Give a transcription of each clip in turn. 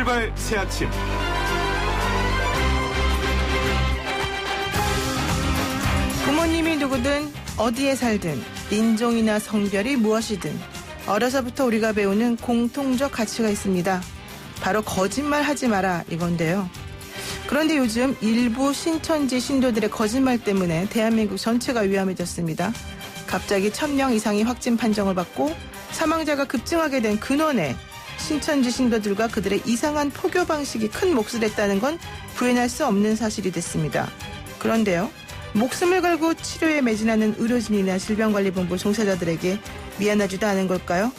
출발 새 아침. 부모님이 누구든 어디에 살든 인종이나 성별이 무엇이든 어려서부터 우리가 배우는 공통적 가치가 있습니다. 바로 거짓말하지 마라 이건데요. 그런데 요즘 일부 신천지 신도들의 거짓말 때문에 대한민국 전체가 위험해졌습니다. 갑자기 1000명 이상이 확진 판정을 받고 사망자가 급증하게 된 근원에 신천지 신도들과 그들의 이상한 포교 방식이 큰 몫을 했다는 건 부인할 수 없는 사실이 됐습니다. 그런데요. 목숨을 걸고 치료에 매진하는 의료진이나 질병관리본부 종사자들에게 미안하지도 않은 걸까요?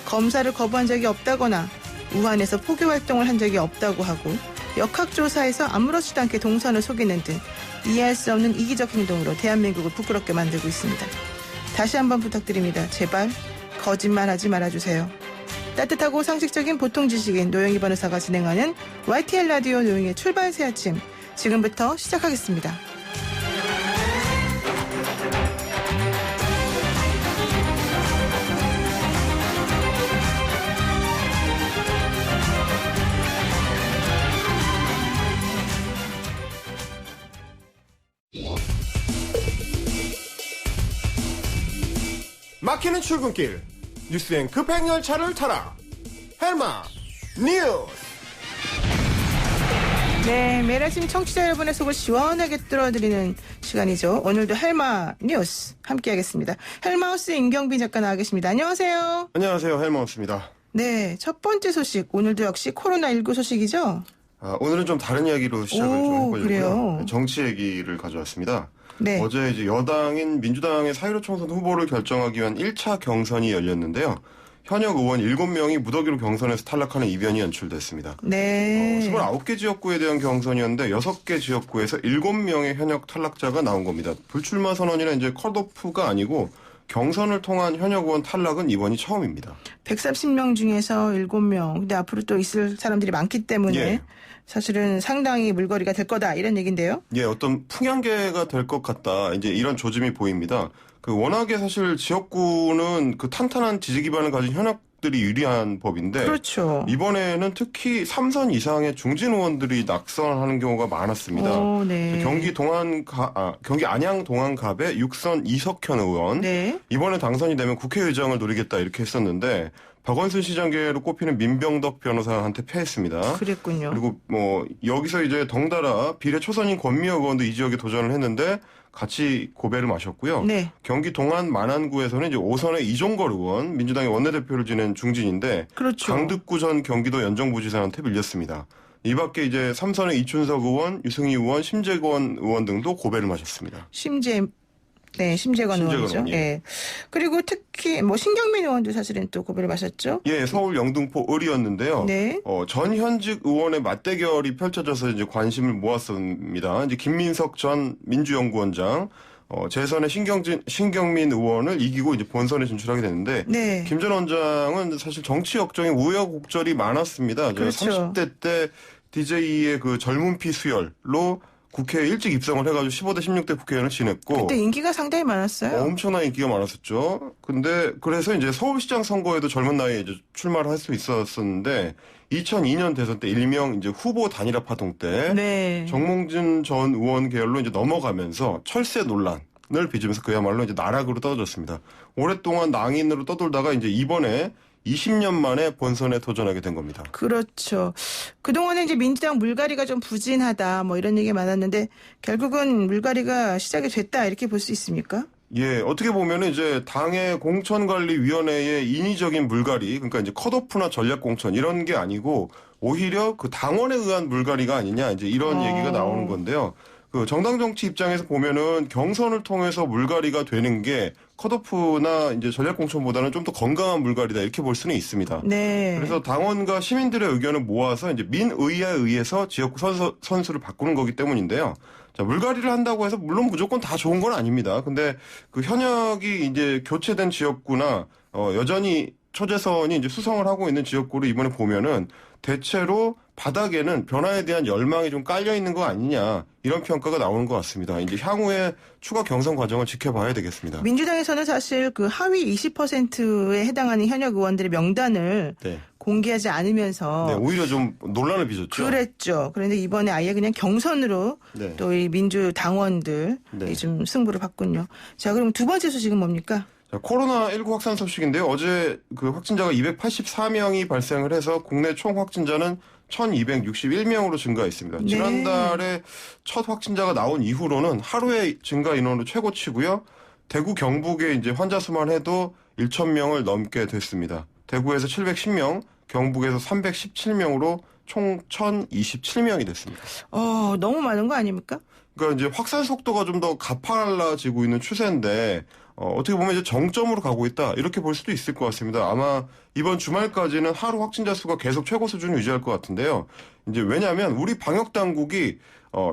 검사를 거부한 적이 없다거나 우한에서 포교 활동을 한 적이 없다고 하고 역학조사에서 아무렇지도 않게 동선을 속이는 등 이해할 수 없는 이기적 행동으로 대한민국을 부끄럽게 만들고 있습니다. 다시 한번 부탁드립니다. 제발 거짓말하지 말아주세요. 따뜻하고 상식적인 보통 지식인 노영희 변호사가 진행하는 YTN 라디오 노영희의 출발 새 아침 지금부터 시작하겠습니다. 막히는 출근길 뉴스엔 급행열차를 타라. 헬마 뉴스. 네, 매일 아침 청취자 여러분의 속을 시원하게 뚫어드리는 시간이죠. 오늘도 헬마 뉴스 함께하겠습니다. 헬마우스 임경빈 작가 나와 계십니다. 안녕하세요. 안녕하세요, 헬마우스입니다. 네, 첫 번째 소식 오늘도 역시 코로나19 소식이죠? 오늘은 좀 다른 이야기로 시작을 좀 해보려고요. 그래요? 정치 얘기를 가져왔습니다. 네. 어제 이제 여당인 민주당의 4.15 총선 후보를 결정하기 위한 1차 경선이 열렸는데요. 현역 의원 7명이 무더기로 경선에서 탈락하는 이변이 연출됐습니다. 네. 29개 지역구에 대한 경선이었는데 6개 지역구에서 7명의 현역 탈락자가 나온 겁니다. 불출마 선언이나 이제 컷오프가 아니고 경선을 통한 현역 의원 탈락은 이번이 처음입니다. 130명 중에서 7명. 근데 앞으로 또 있을 사람들이 많기 때문에 예. 사실은 상당히 물거리가 될 거다 이런 얘기인데요. 예, 어떤 풍향계가 될 것 같다. 이제 이런 조짐이 보입니다. 워낙에 사실 지역구는 탄탄한 지지 기반을 가진 현역들이 유리한 법인데. 그렇죠. 이번에는 특히 3선 이상의 중진 의원들이 낙선하는 경우가 많았습니다. 네. 경기 안양 동안갑의 6선 이석현 의원. 네. 이번에 당선이 되면 국회의장을 노리겠다 이렇게 했었는데 박원순 시장계로 꼽히는 민병덕 변호사한테 패했습니다. 그랬군요. 그리고 여기서 이제 덩달아 비례 초선인 권미혁 의원도 이 지역에 도전을 했는데 같이 고배를 마셨고요. 네. 경기 동안 만안구에서는 이제 5선의 이종걸 의원, 민주당의 원내대표를 지낸 중진인데 그렇죠. 강득구 전 경기도 연정부지사한테 밀렸습니다. 이 밖에 이제 3선의 이춘석 의원, 유승희 의원, 심재권 의원 등도 고배를 마셨습니다. 심재권 의원이죠. 예. 네. 그리고 특히 신경민 의원도 사실은 또 고배를 마셨죠. 예, 서울 영등포 을이었는데요. 네. 전현직 의원의 맞대결이 펼쳐져서 이제 관심을 모았습니다. 이제 김민석 전 민주연구원장, 재선의 신경민 의원을 이기고 이제 본선에 진출하게 됐는데, 네. 김 전 원장은 사실 정치 역정에 우여곡절이 많았습니다. 그렇죠. 30대 때 DJ의 젊은 피 수혈로 국회에 일찍 입성을 해가지고 15대 16대 국회의원을 지냈고. 그때 인기가 상당히 많았어요. 엄청난 인기가 많았었죠. 근데 그래서 이제 서울시장 선거에도 젊은 나이에 이제 출마를 할 수 있었었는데 2002년 대선 때 일명 이제 후보 단일화 파동 때 네. 정몽준 전 의원 계열로 이제 넘어가면서 철새 논란을 빚으면서 그야말로 이제 나락으로 떨어졌습니다. 오랫동안 낭인으로 떠돌다가 이제 이번에 20년 만에 본선에 도전하게 된 겁니다. 그렇죠. 그동안에 이제 민주당 물갈이가 좀 부진하다 이런 얘기가 많았는데 결국은 물갈이가 시작이 됐다 이렇게 볼 수 있습니까? 예, 어떻게 보면은 이제 당의 공천관리위원회의 인위적인 물갈이, 그러니까 이제 컷오프나 전략공천 이런 게 아니고 오히려 당원에 의한 물갈이가 아니냐 이제 이런 얘기가 나오는 건데요. 정당 정치 입장에서 보면은 경선을 통해서 물갈이가 되는 게 컷오프나 이제 전략공천보다는 좀 더 건강한 물갈이다 이렇게 볼 수는 있습니다. 네. 그래서 당원과 시민들의 의견을 모아서 이제 민의회에 의해서 지역구 선수를 바꾸는 거기 때문인데요. 자, 물갈이를 한다고 해서 물론 무조건 다 좋은 건 아닙니다. 근데 현역이 이제 교체된 지역구나 여전히 초재선이 이제 수성을 하고 있는 지역구를 이번에 보면은 대체로 바닥에는 변화에 대한 열망이 좀 깔려 있는 거 아니냐 이런 평가가 나오는 것 같습니다. 이제 향후에 추가 경선 과정을 지켜봐야 되겠습니다. 민주당에서는 사실 그 하위 20%에 해당하는 현역 의원들의 명단을 네. 공개하지 않으면서 네, 오히려 좀 논란을 빚었죠. 그랬죠. 그런데 이번에 아예 그냥 경선으로 네. 또 이 민주당원들 네. 좀 승부를 봤군요. 자, 그럼 두 번째 소식은 뭡니까? 자, 코로나19 확산 소식인데요. 어제 그 확진자가 284명이 발생을 해서 국내 총 확진자는 1261명으로 증가했습니다. 네. 지난달에 첫 확진자가 나온 이후로는 하루의 증가 인원으로 최고치고요. 대구 경북의 이제 환자 수만 해도 1,000명을 넘게 됐습니다. 대구에서 710명, 경북에서 317명으로 총 1,027명이 됐습니다. 너무 많은 거 아닙니까? 그러니까 이제 확산 속도가 좀 더 가팔라지고 있는 추세인데 어떻게 보면 이제 정점으로 가고 있다 이렇게 볼 수도 있을 것 같습니다. 아마 이번 주말까지는 하루 확진자 수가 계속 최고 수준을 유지할 것 같은데요. 이제 왜냐하면 우리 방역 당국이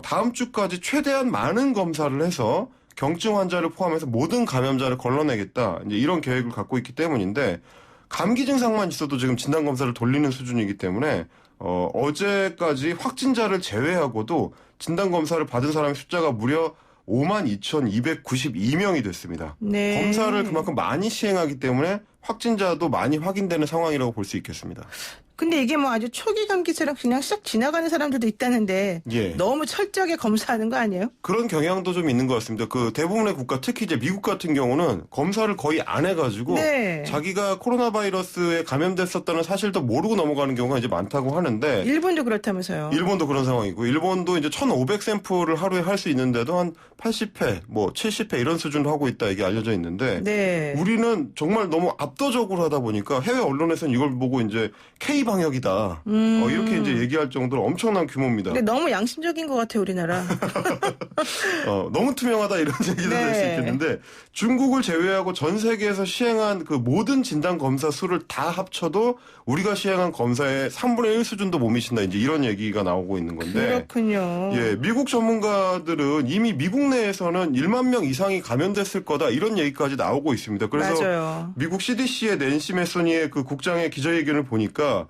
다음 주까지 최대한 많은 검사를 해서 경증 환자를 포함해서 모든 감염자를 걸러내겠다 이제 이런 계획을 갖고 있기 때문인데 감기 증상만 있어도 지금 진단 검사를 돌리는 수준이기 때문에 어제까지 확진자를 제외하고도 진단 검사를 받은 사람의 숫자가 무려 52,292명이 됐습니다. 네. 검사를 그만큼 많이 시행하기 때문에 확진자도 많이 확인되는 상황이라고 볼 수 있겠습니다. 근데 이게 뭐 아주 초기 감기처럼 그냥 싹 지나가는 사람들도 있다는데 예. 너무 철저하게 검사하는 거 아니에요? 그런 경향도 좀 있는 것 같습니다. 그 대부분의 국가, 특히 이제 미국 같은 경우는 검사를 거의 안 해가지고 네. 자기가 코로나 바이러스에 감염됐었다는 사실도 모르고 넘어가는 경우가 이제 많다고 하는데 일본도 그렇다면서요. 일본도 그런 상황이고 일본도 이제 1,500 샘플을 하루에 할 수 있는데도 한 80회, 뭐 70회 이런 수준으로 하고 있다 이게 알려져 있는데 네. 우리는 정말 너무 압도적으로 하다 보니까 해외 언론에서는 이걸 보고 이제 K 방역이다 이렇게 이제 얘기할 정도로 엄청난 규모입니다. 근데 너무 양심적인 것 같아요, 우리나라. 너무 투명하다 이런 얘기도 네. 될 수 있겠는데 중국을 제외하고 전 세계에서 시행한 그 모든 진단 검사 수를 다 합쳐도 우리가 시행한 검사의 3분의 1 수준도 못 미친다 이제 이런 얘기가 나오고 있는 건데. 그렇군요. 예, 미국 전문가들은 이미 미국 내에서는 1만 명 이상이 감염됐을 거다 이런 얘기까지 나오고 있습니다. 그래서 맞아요. 미국 CDC의 낸시 메소니의 그 국장의 기자회견을 보니까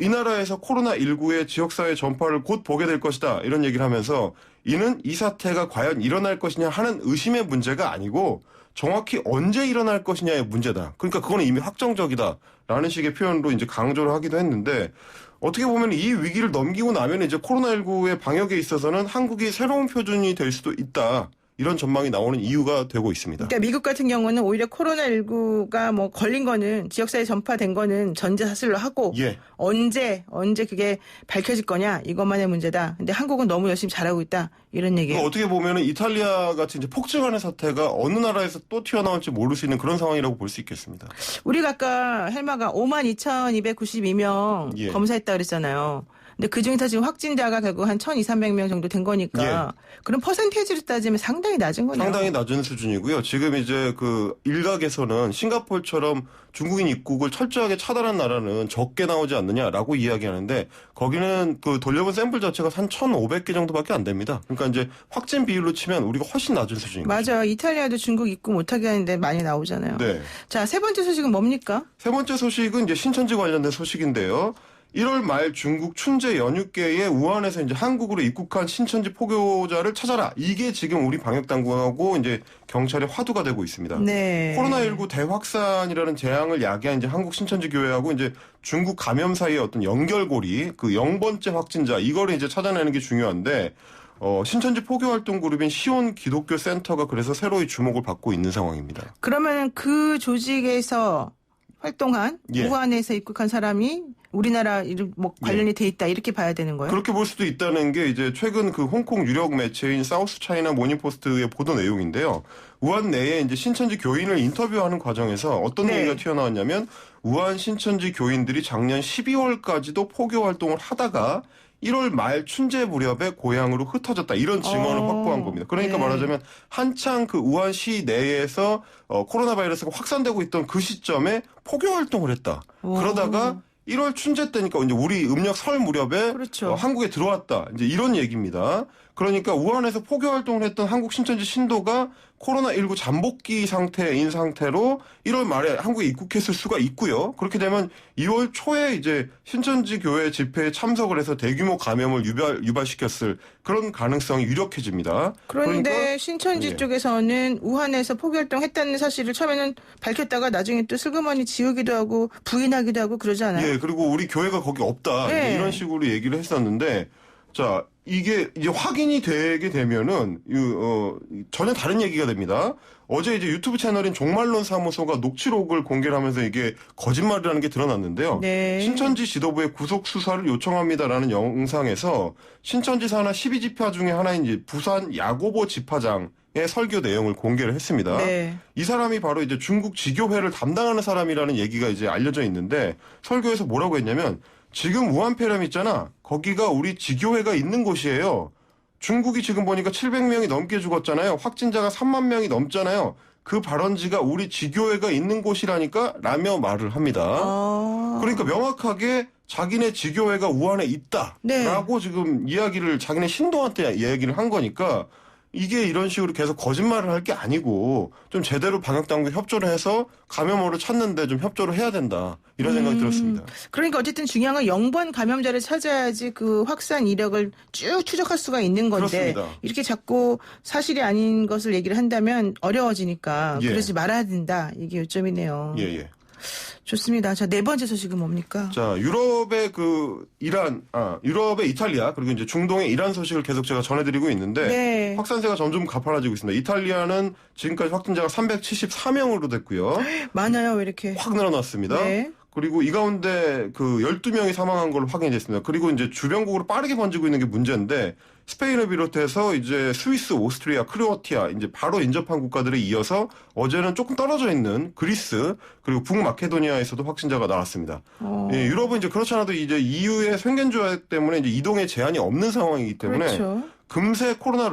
이 나라에서 코로나19의 지역사회 전파를 곧 보게 될 것이다 이런 얘기를 하면서 이는 이 사태가 과연 일어날 것이냐 하는 의심의 문제가 아니고 정확히 언제 일어날 것이냐의 문제다. 그러니까 그거는 이미 확정적이다라는 식의 표현으로 이제 강조를 하기도 했는데 어떻게 보면 이 위기를 넘기고 나면 이제 코로나19의 방역에 있어서는 한국이 새로운 표준이 될 수도 있다. 이런 전망이 나오는 이유가 되고 있습니다. 그러니까 미국 같은 경우는 오히려 코로나19가 뭐 걸린 거는 지역사회 전파된 거는 전제사실로 하고 예. 언제 그게 밝혀질 거냐 이것만의 문제다. 근데 한국은 너무 열심히 잘하고 있다. 이런 얘기예요. 어떻게 보면은 이탈리아 같이 이제 폭증하는 사태가 어느 나라에서 또 튀어나올지 모를 수 있는 그런 상황이라고 볼 수 있겠습니다. 우리가 아까 헬마가 52,292명 예. 검사했다 그랬잖아요. 근데 그중에서 지금 확진자가 결국 한 1,200~300명 정도 된 거니까 그럼 퍼센테이지로 따지면 상당히 낮은 거네요. 상당히 낮은 수준이고요. 지금 이제 그 일각에서는 싱가포르처럼 중국인 입국을 철저하게 차단한 나라는 적게 나오지 않느냐라고 이야기하는데 거기는 그 돌려본 샘플 자체가 한 1,500개 정도밖에 안 됩니다. 그러니까 이제 확진 비율로 치면 우리가 훨씬 낮은 수준인 거죠. 맞아요. 이탈리아도 중국 입국 못하게 하는데 많이 나오잖아요. 네. 자, 세 번째 소식은 뭡니까? 세 번째 소식은 이제 신천지 관련된 소식인데요. 1월 말 중국 춘제 연휴께에 우한에서 이제 한국으로 입국한 신천지 포교자를 찾아라. 이게 지금 우리 방역 당국하고 이제 경찰의 화두가 되고 있습니다. 네. 코로나19 대확산이라는 재앙을 야기한 이제 한국 신천지 교회하고 이제 중국 감염 사이의 어떤 연결고리, 그 0번째 확진자 이거를 이제 찾아내는 게 중요한데 신천지 포교 활동 그룹인 시온 기독교 센터가 그래서 새로이 주목을 받고 있는 상황입니다. 그러면 그 조직에서 활동한 예. 우한에서 입국한 사람이 우리나라 뭐 관련이 돼 있다 이렇게 봐야 되는 거예요? 그렇게 볼 수도 있다는 게 이제 최근 그 홍콩 유력 매체인 사우스 차이나 모닝포스트의 보도 내용인데요. 우한 내에 이제 신천지 교인을 인터뷰하는 과정에서 어떤 네. 얘기가 튀어나왔냐면 우한 신천지 교인들이 작년 12월까지도 포교 활동을 하다가 1월 말 춘제 무렵에 고향으로 흩어졌다. 이런 증언을 확보한 겁니다. 그러니까 네. 말하자면 한창 그 우한시 내에서 코로나 바이러스가 확산되고 있던 그 시점에 포교 활동을 했다. 그러다가 1월 춘제 때니까 이제 우리 음력 설 무렵에 그렇죠. 한국에 들어왔다. 이제 이런 얘기입니다. 그러니까 우한에서 포교 활동을 했던 한국 신천지 신도가 코로나19 잠복기 상태인 상태로 1월 말에 한국에 입국했을 수가 있고요. 그렇게 되면 2월 초에 이제 신천지 교회 집회에 참석을 해서 대규모 감염을 유발시켰을 그런 가능성이 유력해집니다. 그런데 그러니까, 신천지 예. 쪽에서는 우한에서 포교 활동했다는 사실을 처음에는 밝혔다가 나중에 또 슬그머니 지우기도 하고 부인하기도 하고 그러지 않아요? 예, 그리고 우리 교회가 거기 없다. 예. 이런 식으로 얘기를 했었는데, 자, 이게 이제 확인이 되게 되면은, 전혀 다른 얘기가 됩니다. 어제 이제 유튜브 채널인 종말론 사무소가 녹취록을 공개를 하면서 이게 거짓말이라는 게 드러났는데요. 네. 신천지 지도부에 구속 수사를 요청합니다라는 영상에서 신천지 산하 12지파 중에 하나인 이제 부산 야고보 지파장 의 설교 내용을 공개를 했습니다. 네. 이 사람이 바로 이제 중국 지교회를 담당하는 사람이라는 얘기가 이제 알려져 있는데 설교에서 뭐라고 했냐면 지금 우한폐렴 있잖아. 거기가 우리 지교회가 있는 곳이에요. 중국이 지금 보니까 700명이 넘게 죽었잖아요. 확진자가 3만 명이 넘잖아요. 그 발원지가 우리 지교회가 있는 곳이라니까 라며 말을 합니다. 그러니까 명확하게 자기네 지교회가 우한에 있다라고 네. 지금 이야기를 자기네 신도한테 이야기를 한 거니까 이게 이런 식으로 계속 거짓말을 할 게 아니고 좀 제대로 방역당국 협조를 해서 감염원을 찾는데 좀 협조를 해야 된다. 이런 생각이 들었습니다. 그러니까 어쨌든 중요한 건 영번 감염자를 찾아야지 그 확산 이력을 쭉 추적할 수가 있는 건데 그렇습니다. 이렇게 자꾸 사실이 아닌 것을 얘기를 한다면 어려워지니까 예. 그러지 말아야 된다. 이게 요점이네요. 예, 예. 좋습니다. 자, 네 번째 소식은 뭡니까? 자, 유럽의 유럽의 이탈리아, 그리고 이제 중동의 이란 소식을 계속 제가 전해드리고 있는데, 네. 확산세가 점점 가파라지고 있습니다. 이탈리아는 지금까지 확진자가 374명으로 됐고요. 많아요. 왜 이렇게? 확 늘어났습니다. 네. 그리고 이 가운데 그 12명이 사망한 걸로 확인이 됐습니다. 그리고 이제 주변국으로 빠르게 번지고 있는 게 문제인데, 스페인을 비롯해서 이제 스위스, 오스트리아, 크로아티아 이제 바로 인접한 국가들에 이어서 어제는 조금 떨어져 있는 그리스 그리고 북마케도니아에서도 확진자가 나왔습니다. 예, 유럽은 이제 그렇지 않아도 이제 EU의宣言 조약 때문에 이제 이동에 제한이 없는 상황이기 때문에 그렇죠. 금세 코로나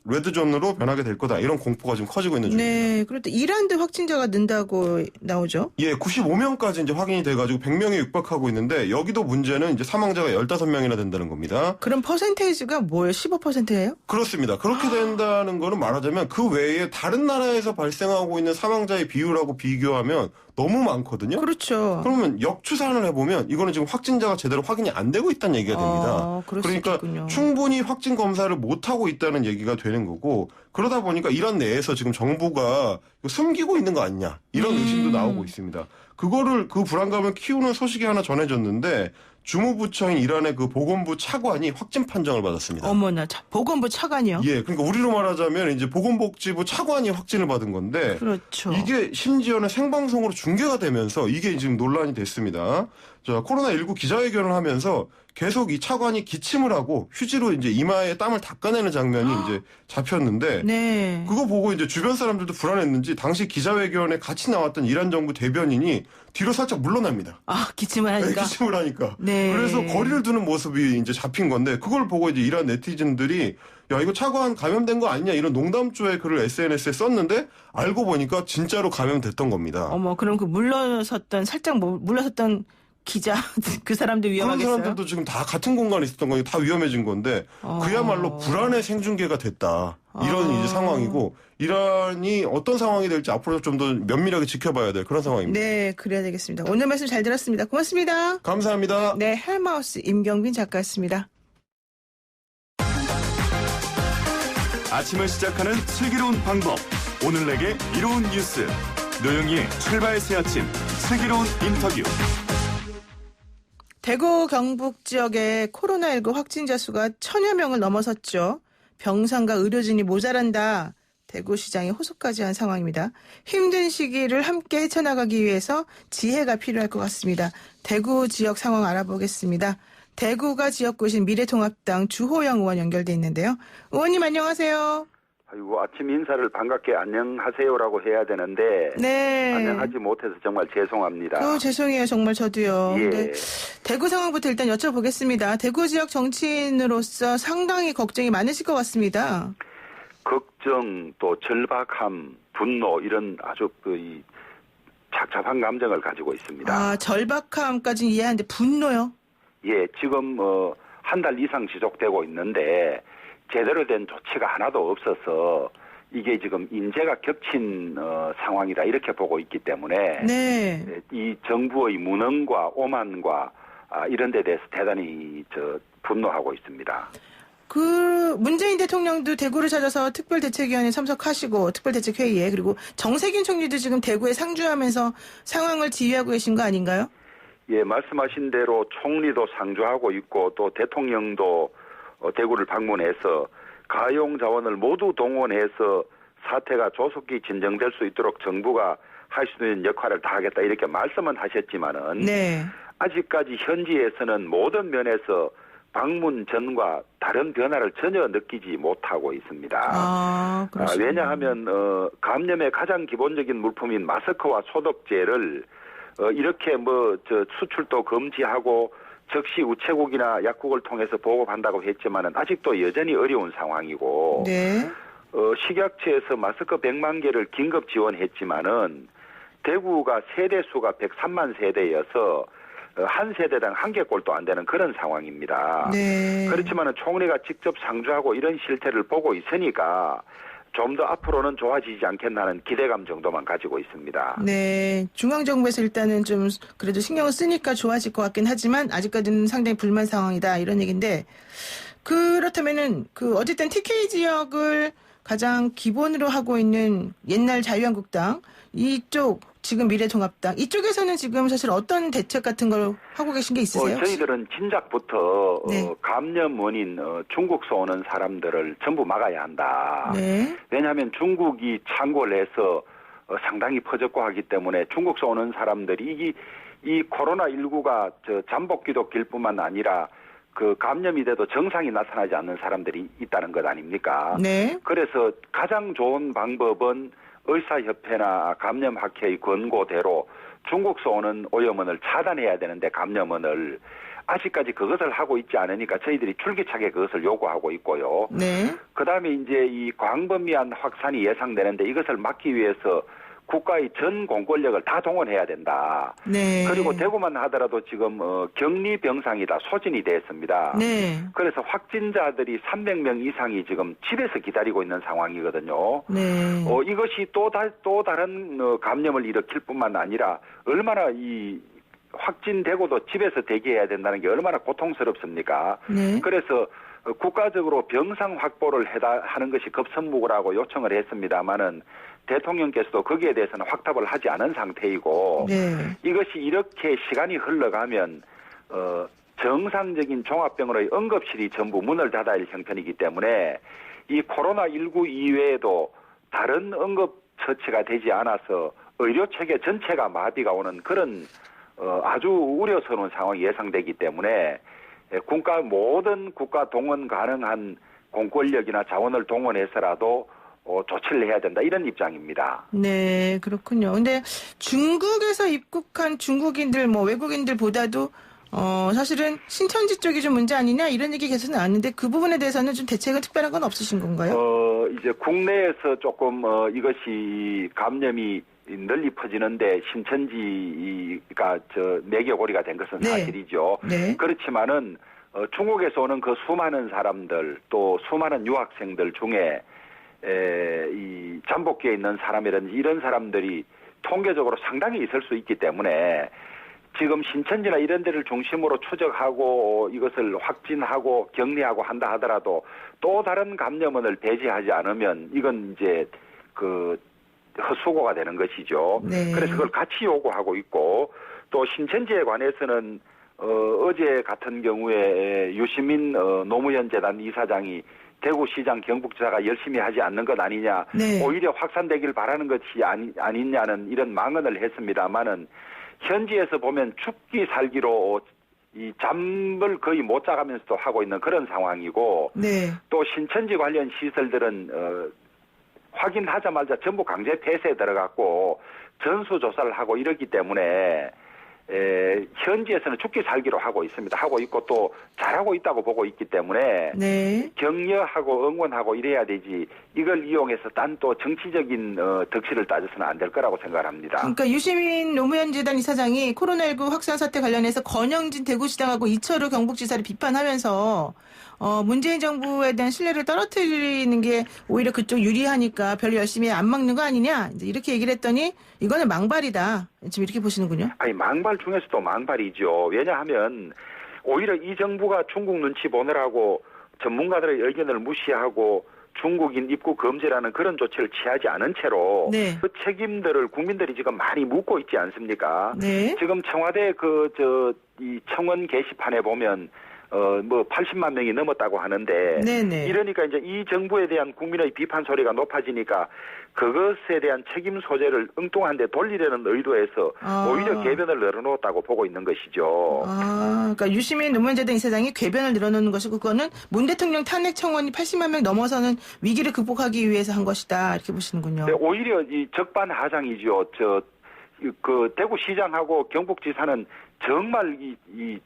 레드존으로 변하게 될 거다. 이런 공포가 지금 커지고 있는 중입니다. 네. 그런데 이란도 확진자가 는다고 나오죠? 예, 95명까지 이제 확인이 돼가지고 100명에 육박하고 있는데 여기도 문제는 이제 사망자가 15명이나 된다는 겁니다. 그럼 퍼센테이지가 뭐예요? 15%예요? 그렇습니다. 그렇게 된다는 거는 말하자면 그 외에 다른 나라에서 발생하고 있는 사망자의 비율하고 비교하면 너무 많거든요. 그렇죠. 그러면 역추산을 해보면 이거는 지금 확진자가 제대로 확인이 안 되고 있다는 얘기가 됩니다. 그럴 수 그러니까 있겠군요. 충분히 확진 검사를 못하고 있다는 얘기가 되는 거고 그러다 보니까 이란 내에서 지금 정부가 숨기고 있는 거 아니냐 이런 의심도 나오고 있습니다. 그 불안감을 키우는 소식이 하나 전해졌는데 주무부처인 이란의 그 보건부 차관이 확진 판정을 받았습니다. 어머나, 보건부 차관이요? 예, 그러니까 우리로 말하자면 이제 보건복지부 차관이 확진을 받은 건데 그렇죠. 이게 심지어는 생방송으로 중계가 되면서 이게 지금 논란이 됐습니다. 자, 코로나19 기자회견을 하면서 계속 이 차관이 기침을 하고 휴지로 이제 이마에 땀을 닦아내는 장면이 이제 잡혔는데 네. 그거 보고 이제 주변 사람들도 불안했는지 당시 기자회견에 같이 나왔던 이란 정부 대변인이 뒤로 살짝 물러납니다. 기침을 네, 하니까. 기침을 하니까. 네. 그래서 거리를 두는 모습이 이제 잡힌 건데 그걸 보고 이제 이란 네티즌들이 야 이거 차관 감염된 거 아니냐 이런 농담조의 글을 SNS에 썼는데 알고 보니까 진짜로 감염됐던 겁니다. 어머, 그럼 그 살짝 물러섰던 기자 그 사람들 그런 위험하겠어요? 사람들도 지금 다 같은 공간에 있었던 거니 다 위험해진 건데 그야말로 불안의 생중계가 됐다. 이런 이제 상황이고 이란이 어떤 상황이 될지 앞으로 좀 더 면밀하게 지켜봐야 될 그런 상황입니다. 네, 그래야 되겠습니다. 오늘 말씀 잘 들었습니다. 고맙습니다. 감사합니다. 네, 헬마우스 임경빈 작가였습니다. 아침을 시작하는 슬기로운 방법. 오늘 내게 이로운 뉴스. 노영희의 출발 새 아침 슬기로운 인터뷰. 대구 경북 지역의 코로나19 확진자 수가 1000여 명을 넘어섰죠. 병상과 의료진이 모자란다. 대구시장이 호소까지 한 상황입니다. 힘든 시기를 함께 헤쳐나가기 위해서 지혜가 필요할 것 같습니다. 대구 지역 상황 알아보겠습니다. 대구가 지역구신 미래통합당 주호영 의원 연결돼 있는데요. 의원님 안녕하세요. 아이고 아침 인사를 반갑게 안녕하세요라고 해야 되는데 네. 안녕하지 못해서 정말 죄송합니다. 죄송해요. 정말 저도요. 예. 네. 대구 상황부터 일단 여쭤보겠습니다. 대구 지역 정치인으로서 상당히 걱정이 많으실 것 같습니다. 걱정 또 절박함, 분노 이런 아주 이 착잡한 감정을 가지고 있습니다. 절박함까지는 이해하는데 분노요? 예, 지금 한 달 이상 지속되고 있는데 제대로 된 조치가 하나도 없어서 이게 지금 인재가 겹친 상황이다 이렇게 보고 있기 때문에 네. 이 정부의 무능과 오만과 이런 데 대해서 대단히 분노하고 있습니다. 그 문재인 대통령도 대구를 찾아서 특별대책위원회에 참석하시고 특별대책회의에 그리고 정세균 총리도 지금 대구에 상주하면서 상황을 지휘하고 계신 거 아닌가요? 예, 말씀하신 대로 총리도 상주하고 있고 또 대통령도 대구를 방문해서 가용 자원을 모두 동원해서 사태가 조속히 진정될 수 있도록 정부가 할 수 있는 역할을 다하겠다 이렇게 말씀은 하셨지만은 네. 아직까지 현지에서는 모든 면에서 방문 전과 다른 변화를 전혀 느끼지 못하고 있습니다. 그렇습니다. 왜냐하면 감염의 가장 기본적인 물품인 마스크와 소독제를 이렇게 수출도 금지하고 즉시 우체국이나 약국을 통해서 보급한다고 했지만은 아직도 여전히 어려운 상황이고 네. 식약처에서 마스크 100만 개를 긴급 지원했지만은 대구가 세대 수가 103만 세대여서 한 세대당 한 개꼴도 안 되는 그런 상황입니다. 네. 그렇지만은 총리가 직접 상주하고 이런 실태를 보고 있으니까 좀 더 앞으로는 좋아지지 않겠나는 기대감 정도만 가지고 있습니다. 네. 중앙정부에서 일단은 좀 그래도 신경을 쓰니까 좋아질 것 같긴 하지만 아직까지는 상당히 불만 상황이다 이런 얘기인데 그렇다면은 어쨌든 TK 지역을 가장 기본으로 하고 있는 옛날 자유한국당 이쪽 지금 미래통합당 이쪽에서는 지금 사실 어떤 대책 같은 걸 하고 계신 게 있으세요? 저희들은 진작부터 네. 감염 원인 중국에서 오는 사람들을 전부 막아야 한다. 네. 왜냐하면 중국이 창궐을 해서 상당히 퍼졌고 하기 때문에 중국에서 오는 사람들이 이 코로나19가 잠복기도 길 뿐만 아니라 그 감염이 돼도 정상이 나타나지 않는 사람들이 있다는 것 아닙니까? 네. 그래서 가장 좋은 방법은 의사협회나 감염학회의 권고대로 중국에서 오는 오염원을 차단해야 되는데 감염원을 아직까지 그것을 하고 있지 않으니까 저희들이 줄기차게 그것을 요구하고 있고요. 네. 그다음에 이제 이 광범위한 확산이 예상되는데 이것을 막기 위해서 국가의 전 공권력을 다 동원해야 된다. 네. 그리고 대구만 하더라도 지금 격리 병상이 다 소진이 됐습니다. 네. 그래서 확진자들이 300명 이상이 지금 집에서 기다리고 있는 상황이거든요. 네. 이것이 또 다른 감염을 일으킬 뿐만 아니라 얼마나 이 확진되고도 집에서 대기해야 된다는 게 얼마나 고통스럽습니까? 네. 그래서 국가적으로 병상 확보를 하는 것이 급선무라고 요청을 했습니다마는 대통령께서도 거기에 대해서는 확답을 하지 않은 상태이고 네. 이것이 이렇게 시간이 흘러가면 정상적인 종합병원의 응급실이 전부 문을 닫아야 할 형편이기 때문에 이 코로나19 이외에도 다른 응급처치가 되지 않아서 의료체계 전체가 마비가 오는 그런 아주 우려스러운 상황이 예상되기 때문에 모든 국가 동원 가능한 공권력이나 자원을 동원해서라도 조치를 해야 된다 이런 입장입니다. 네, 그렇군요. 근데 중국에서 입국한 중국인들, 외국인들보다도 사실은 신천지 쪽이 좀 문제 아니냐 이런 얘기 계속 나왔는데 그 부분에 대해서는 좀 대책은 특별한 건 없으신 건가요? 이제 국내에서 조금 이것이 감염이 널리 퍼지는데 신천지가 매개고리가 된 것은 네. 사실이죠. 네. 그렇지만은 중국에서 오는 그 수많은 사람들 또 수많은 유학생들 중에 이 잠복기에 있는 사람이라든지 이런 사람들이 통계적으로 상당히 있을 수 있기 때문에 지금 신천지나 이런 데를 중심으로 추적하고 이것을 확진하고 격리하고 한다 하더라도 또 다른 감염원을 배제하지 않으면 이건 이제 헛수고가 되는 것이죠. 네. 그래서 그걸 같이 요구하고 있고 또 신천지에 관해서는 어제 같은 경우에 유시민 노무현 재단 이사장이 대구시장 경북지사가 열심히 하지 않는 것 아니냐. 네. 오히려 확산되길 바라는 것이 아니냐는 이런 망언을 했습니다마는 현지에서 보면 죽기 살기로 이 잠을 거의 못 자가면서도 하고 있는 그런 상황이고 네. 또 신천지 관련 시설들은 확인하자마자 전부 강제 폐쇄에 들어갔고 전수조사를 하고 이러기 때문에 현지에서는 죽기 살기로 하고 있습니다. 하고 있고 또 잘하고 있다고 보고 있기 때문에 네. 격려하고 응원하고 이래야 되지 이걸 이용해서 딴 또 정치적인 덕실을 따져서는 안 될 거라고 생각합니다. 그러니까 유시민 노무현 재단 이사장이 코로나19 확산 사태 관련해서 권영진 대구시장하고 이철우 경북지사를 비판하면서 문재인 정부에 대한 신뢰를 떨어뜨리는 게 오히려 그쪽 유리하니까 별로 열심히 안 막는 거 아니냐 이제 이렇게 얘기를 했더니 이거는 망발이다. 지금 이렇게 보시는군요. 아니 망발 중에서도 망발이죠. 왜냐하면 오히려 이 정부가 중국 눈치 보느라고 전문가들의 의견을 무시하고 중국인 입국 금지라는 그런 조치를 취하지 않은 채로 네. 그 책임들을 국민들이 지금 많이 묻고 있지 않습니까? 네. 지금 청와대 이 청원 게시판에 보면 80만 명이 넘었다고 하는데 네네. 이러니까 이제 이 정부에 대한 국민의 비판 소리가 높아지니까 그것에 대한 책임 소재를 엉뚱한데 돌리려는 의도에서 오히려 궤변을 늘어놓았다고 보고 있는 것이죠. 그러니까 유시민 노무현재 등 이사장이 궤변을 늘어놓는 것이고 그거는 문 대통령 탄핵 청원이 80만 명 넘어서는 위기를 극복하기 위해서 한 것이다 이렇게 보시는군요. 네, 오히려 이 적반하장이죠. 그 대구시장하고 경북지사는 정말 이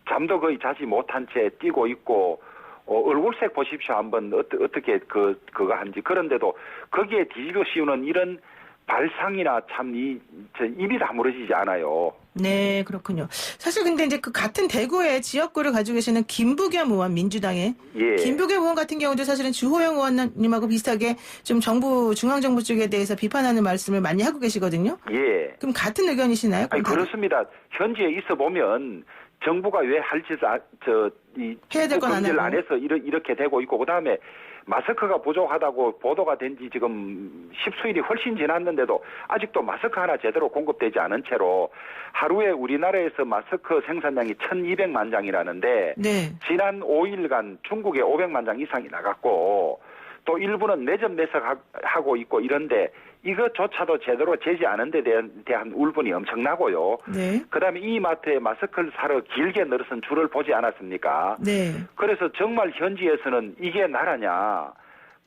잠도 거의 자지 못한 채 뛰고 있고 얼굴색 보십시오. 한번 어떻게 그거 한지. 그런데도 거기에 뒤집어 씌우는 이런 발상이나 참 입이 다물어지지 않아요. 네, 그렇군요. 사실 근데 이제 그 같은 대구의 지역구를 가지고 계시는 김부겸 의원 민주당의 예. 김부겸 의원 같은 경우도 사실은 주호영 의원님하고 비슷하게 좀 중앙정부 쪽에 대해서 비판하는 말씀을 많이 하고 계시거든요. 예. 그럼 같은 의견이시나요? 아니, 그렇습니다. 현지에 있어 보면 정부가 왜 할 짓을 해야 될 건 안 금지를 하고. 안 해서 이렇게 되고 있고 그다음에 마스크가 부족하다고 보도가 된 지 지금 10수일이 훨씬 지났는데도 아직도 마스크 하나 제대로 공급되지 않은 채로 하루에 우리나라에서 마스크 생산량이 1200만 장이라는데 네. 지난 5일간 중국에 500만 장 이상이 나갔고 또 일부는 내접 매석하고 있고 이런데 이것조차도 제대로 재지 않은 데 대한 울분이 엄청나고요. 네. 그다음에 이 마트에 마스크를 사러 길게 늘어선 줄을 보지 않았습니까? 네. 그래서 정말 현지에서는 이게 나라냐.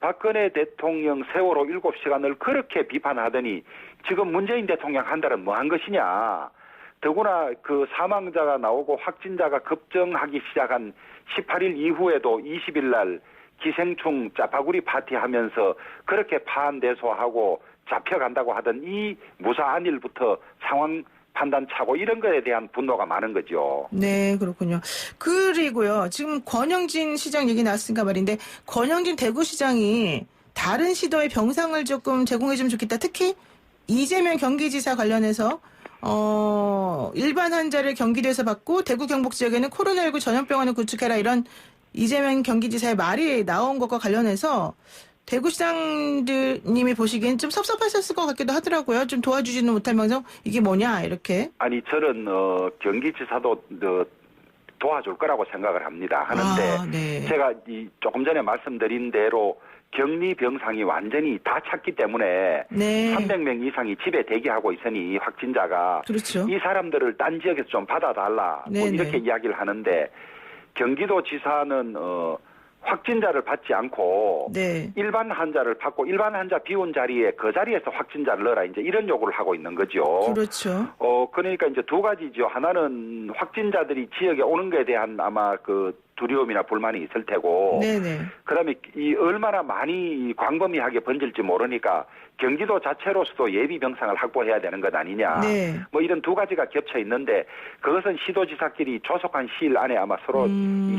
박근혜 대통령 세월호 7시간을 그렇게 비판하더니 지금 문재인 대통령 한 달은 뭐 한 것이냐. 더구나 그 사망자가 나오고 확진자가 급증하기 시작한 18일 이후에도 20일 날 기생충 짜파구리 파티하면서 그렇게 파한대소하고 잡혀간다고 하던 이 무사한 일부터 상황 판단 차고 이런 거에 대한 분노가 많은 거죠. 네, 그렇군요. 그리고요, 지금 권영진 시장 얘기 나왔으니까 말인데, 권영진 대구시장이 다른 시도의 병상을 조금 제공해주면 좋겠다. 특히 이재명 경기지사 관련해서 일반 환자를 경기도에서 받고 대구 경북 지역에는 코로나19 전염병원을 구축해라 이런 이재명 경기지사의 말이 나온 것과 관련해서 대구시장님이 보시기엔 좀 섭섭하셨을 것 같기도 하더라고요. 좀 도와주지는 못할 망정 이게 뭐냐 이렇게. 아니 저는 경기지사도 도와줄 거라고 생각을 합니다. 하는데 네. 제가 조금 전에 말씀드린 대로 격리 병상이 완전히 다 찼기 때문에 네. 300명 이상이 집에 대기하고 있으니 확진자가 그렇죠. 이 사람들을 딴 지역에서 좀 받아달라 뭐 네네. 이렇게 이야기를 하는데 경기도지사는 확진자를 받지 않고 네. 일반 환자를 받고 일반 환자 비운 자리에 그 자리에서 확진자를 넣어라 이제 이런 요구를 하고 있는 거죠. 그렇죠. 그러니까 이제 두 가지죠. 하나는 확진자들이 지역에 오는 것에 대한 아마 그 두려움이나 불만이 있을 테고. 네네. 그다음에 이 얼마나 많이 광범위하게 번질지 모르니까 경기도 자체로서도 예비 병상을 확보해야 되는 것 아니냐. 네. 뭐 이런 두 가지가 겹쳐 있는데 그것은 시도지사끼리 조속한 시일 안에 아마 서로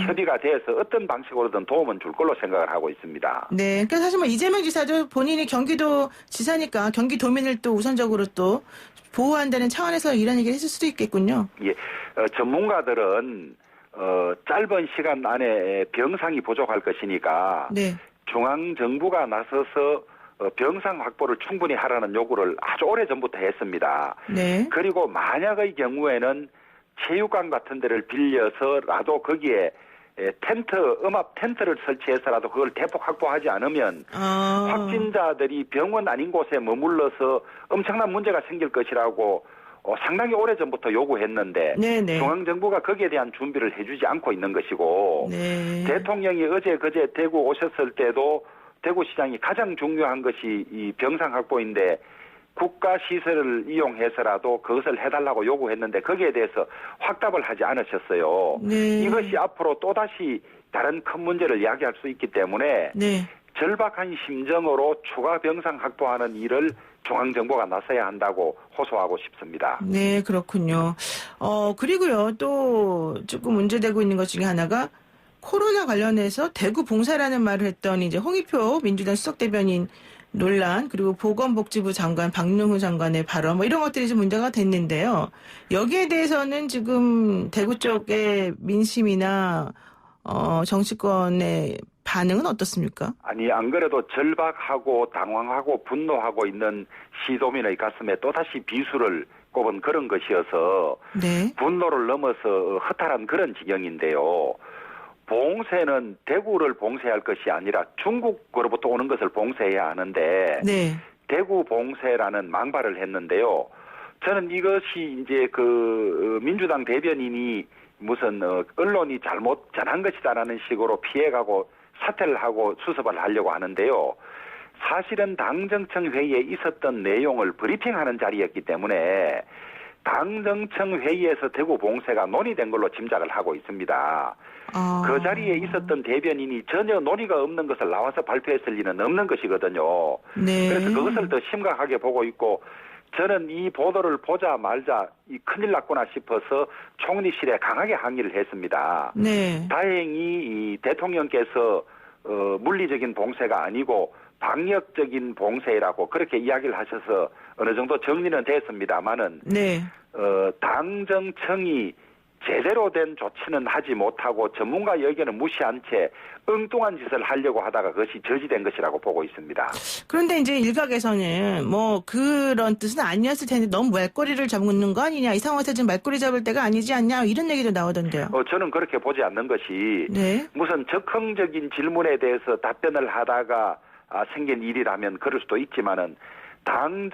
협의가 돼서 어떤 방식으로든 도움은 줄 걸로 생각을 하고 있습니다. 네. 그러니까 사실 뭐 이재명 지사도 본인이 경기도 지사니까 경기도민을 또 우선적으로 또 보호한다는 차원에서 이런 얘기를 했을 수도 있겠군요. 예, 전문가들은 짧은 시간 안에 병상이 부족할 것이니까 네. 중앙 정부가 나서서 병상 확보를 충분히 하라는 요구를 아주 오래전부터 했습니다. 네. 그리고 만약의 경우에는 체육관 같은 데를 빌려서라도 거기에 음압 텐트를 설치해서라도 그걸 대폭 확보하지 않으면 확진자들이 병원 아닌 곳에 머물러서 엄청난 문제가 생길 것이라고 상당히 오래전부터 요구했는데 네네. 중앙정부가 거기에 대한 준비를 해주지 않고 있는 것이고 네. 대통령이 어제 그제 대구 오셨을 때도 대구시장이 가장 중요한 것이 이 병상 확보인데 국가 시설을 이용해서라도 그것을 해달라고 요구했는데 거기에 대해서 확답을 하지 않으셨어요. 네. 이것이 앞으로 또다시 다른 큰 문제를 야기할 수 있기 때문에 네. 절박한 심정으로 추가 병상 확보하는 일을 중앙정부가 나서야 한다고 호소하고 싶습니다. 네, 그렇군요. 그리고요, 또 조금 문제되고 있는 것 중에 하나가 코로나 관련해서 대구 봉쇄라는 말을 했던 이제 홍익표 민주당 수석 대변인 논란, 그리고 보건복지부 장관 박능후 장관의 발언, 뭐 이런 것들이 좀 문제가 됐는데요. 여기에 대해서는 지금 대구 쪽의 민심이나 정치권의 반응은 어떻습니까? 아니, 안 그래도 절박하고 당황하고 분노하고 있는 시도민의 가슴에 또다시 비수를 꼽은 그런 것이어서 네. 분노를 넘어서 허탈한 그런 지경인데요. 봉쇄는 대구를 봉쇄할 것이 아니라 중국으로부터 오는 것을 봉쇄해야 하는데 네. 대구 봉쇄라는 망발을 했는데요. 저는 이것이 이제 그 민주당 대변인이 무슨 언론이 잘못 전한 것이다라는 식으로 피해가고 사퇴를 하고 수습을 하려고 하는데요. 사실은 당정청 회의에 있었던 내용을 브리핑하는 자리였기 때문에 당정청 회의에서 대구 봉쇄가 논의된 걸로 짐작을 하고 있습니다. 그 자리에 있었던 대변인이 전혀 논의가 없는 것을 나와서 발표했을 리는 없는 것이거든요. 네. 그래서 그것을 더 심각하게 보고 있고 저는 이 보도를 보자 말자 이 큰일 났구나 싶어서 총리실에 강하게 항의를 했습니다. 네. 다행히 이 대통령께서 물리적인 봉쇄가 아니고 방역적인 봉쇄라고 그렇게 이야기를 하셔서 어느 정도 정리는 됐습니다만은 네. 당정청이 제대로 된 조치는 하지 못하고 전문가 의견을 무시한 채 엉뚱한 짓을 하려고 하다가 그것이 저지된 것이라고 보고 있습니다. 그런데 이제 일각에서는 뭐 그런 뜻은 아니었을 텐데 너무 말꼬리를 잡는 거 아니냐, 이 상황에서 지금 말꼬리 잡을 때가 아니지 않냐, 이런 얘기도 나오던데요. 저는 그렇게 보지 않는 것이 네. 무슨 적극적인 질문에 대해서 답변을 하다가 생긴 일이라면 그럴 수도 있지만은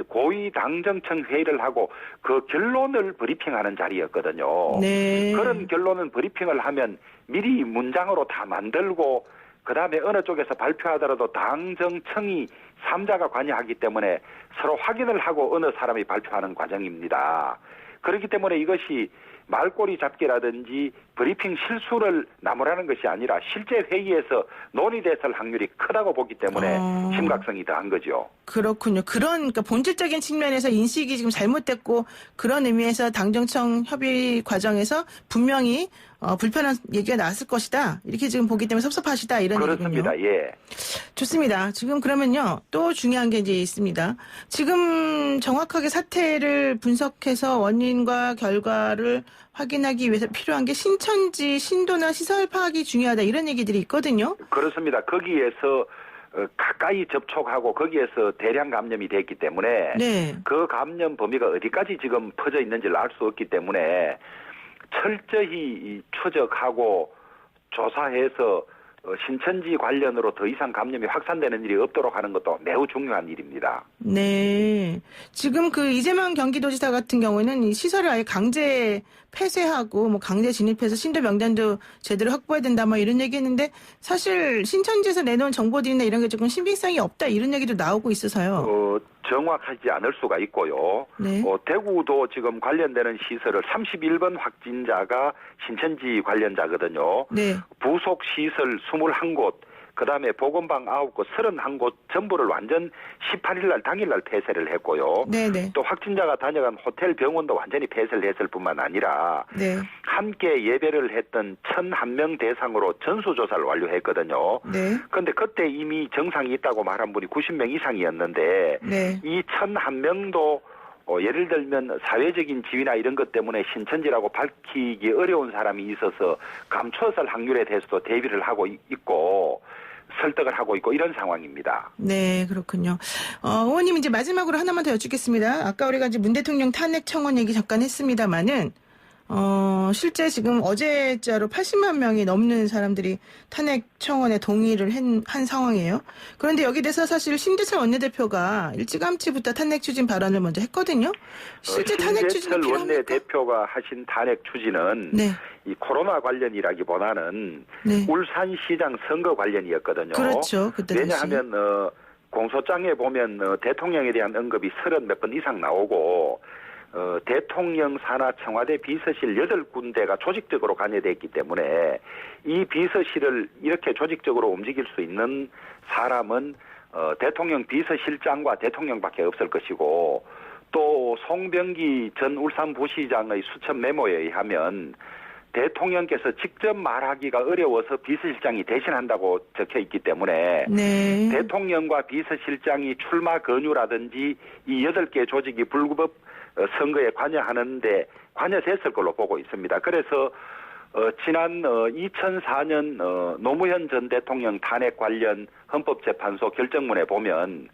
고위 당정청 회의를 하고 그 결론을 브리핑하는 자리였거든요. 네. 그런 결론은 브리핑을 하면 미리 문장으로 다 만들고 그다음에 어느 쪽에서 발표하더라도 당정청이 3자가 관여하기 때문에 서로 확인을 하고 어느 사람이 발표하는 과정입니다. 그렇기 때문에 이것이 말꼬리 잡기라든지 브리핑 실수를 나무라는 것이 아니라 실제 회의에서 논의됐을 확률이 크다고 보기 때문에 심각성이 더한 거죠. 그렇군요. 그러니까 본질적인 측면에서 인식이 지금 잘못됐고 그런 의미에서 당정청 협의 과정에서 분명히 불편한 얘기가 나왔을 것이다. 이렇게 지금 보기 때문에 섭섭하시다. 이런 그렇습니다. 얘기군요. 예. 좋습니다. 지금 그러면요. 또 중요한 게 이제 있습니다. 지금 정확하게 사태를 분석해서 원인과 결과를 확인하기 위해서 필요한 게 신천지 신도나 시설 파악이 중요하다. 이런 얘기들이 있거든요. 그렇습니다. 거기에서 가까이 접촉하고 거기에서 대량 감염이 됐기 때문에 네. 그 감염 범위가 어디까지 지금 퍼져 있는지를 알 수 없기 때문에 철저히 추적하고 조사해서 신천지 관련으로 더 이상 감염이 확산되는 일이 없도록 하는 것도 매우 중요한 일입니다. 네. 지금 그 이재명 경기도지사 같은 경우는 이 시설을 아예 강제 폐쇄하고 뭐 강제 진입해서 신도 명단도 제대로 확보해야 된다 뭐 이런 얘기 했는데 사실 신천지에서 내놓은 정보들이나 이런 게 조금 신빙성이 없다 이런 얘기도 나오고 있어서요. 정확하지 않을 수가 있고요. 네. 대구도 지금 관련되는 시설을 31번 확진자가 신천지 관련자거든요. 네. 부속 시설 21곳, 그다음에 보건방 9곳, 31곳 전부를 완전 18일 날 당일날 폐쇄를 했고요. 네네. 또 확진자가 다녀간 호텔 병원도 완전히 폐쇄를 했을 뿐만 아니라 네. 함께 예배를 했던 1,001명 대상으로 전수조사를 완료했거든요. 네. 그런데 그때 이미 정상이 있다고 말한 분이 90명 이상이었는데 네. 이 1,001명도 예를 들면 사회적인 지위나 이런 것 때문에 신천지라고 밝히기 어려운 사람이 있어서 감추었을 확률에 대해서도 대비를 하고 있고 설득을 하고 있고 이런 상황입니다. 네, 그렇군요. 의원님 이제 마지막으로 하나만 더 여쭙겠습니다. 아까 우리가 이제 문 대통령 탄핵 청원 얘기 잠깐 했습니다만은 실제 지금 어제자로 80만 명이 넘는 사람들이 탄핵 청원에 동의를 한 상황이에요. 그런데 여기 대해서 사실 심재철 원내대표가 일찌감치부터 탄핵 추진 발언을 먼저 했거든요. 실제 탄핵 추진이 심재철 필요합니까? 원내대표가 하신 탄핵 추진은 네. 이 코로나 관련이라기보다는 네. 울산시장 선거 관련이었거든요. 그렇죠. 그때 당시. 왜냐하면 공소장에 보면 대통령에 대한 언급이 30몇 번 이상 나오고 대통령 산하 청와대 비서실 8군데가 조직적으로 관여됐기 때문에 이 비서실을 이렇게 조직적으로 움직일 수 있는 사람은 대통령 비서실장과 대통령밖에 없을 것이고 또 송병기 전 울산부시장의 수첩 메모에 의하면 대통령께서 직접 말하기가 어려워서 비서실장이 대신한다고 적혀 있기 때문에 네. 대통령과 비서실장이 출마 건유라든지 이 8개 조직이 불구법 선거에 관여하는데 관여됐을 걸로 보고 있습니다. 그래서 지난 2004년 노무현 전 대통령 탄핵 관련 헌법재판소 결정문에 보면